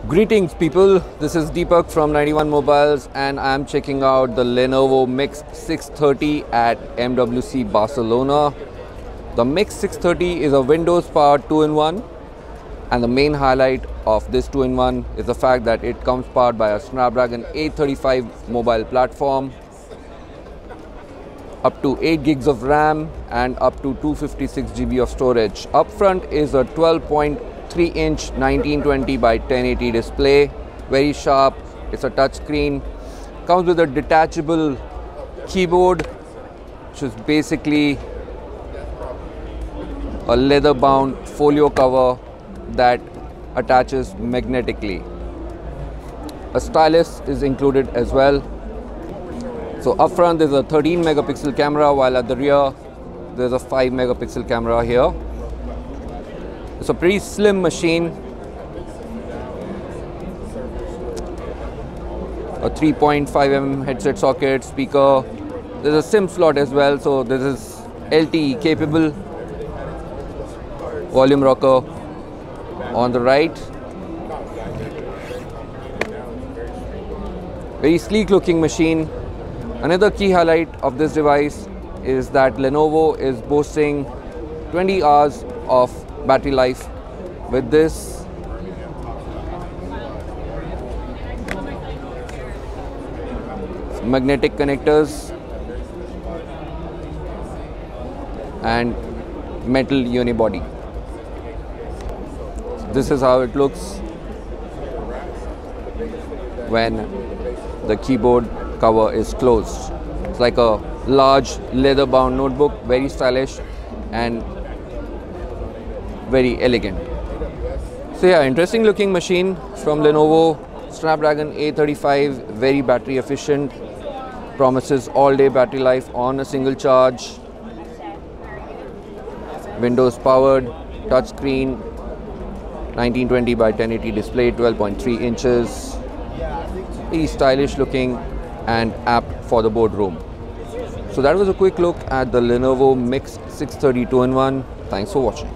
Greetings people, this is Deepak from 91 Mobiles and I am checking out the Lenovo Miix 630 at MWC Barcelona. The Miix 630 is a Windows powered 2-in-1 and the main highlight of this 2-in-1 is the fact that it comes powered by a Snapdragon 835 mobile platform, up to 8 gigs of RAM and up to 256 GB of storage. Up front is a 12.3-inch 1920 by 1080 display, very sharp. It's a touch screen. Comes with a detachable keyboard, which is basically a leather-bound folio cover that attaches magnetically. A stylus is included as well. So up front there's a 13 megapixel camera, while at the rear there's a 5 megapixel camera here. It's a pretty slim machine. A 3.5mm headset socket, speaker. There's a SIM slot as well, so this is LTE capable. Volume rocker on the right. Very sleek looking machine. Another key highlight of this device is that Lenovo is boasting 20 hours of battery life with this. Magnetic connectors and metal unibody. This is how it looks when the keyboard cover is closed. It's like a large leather bound notebook, very stylish and very elegant. So yeah, interesting looking machine from Lenovo. Snapdragon 835, very battery efficient, promises all day battery life on a single charge. Windows powered, touchscreen, 1920 by 1080 display, 12.3 inches. Very stylish looking and apt for the boardroom. So that was a quick look at the Lenovo Miix 630 2-in-1. Thanks for watching.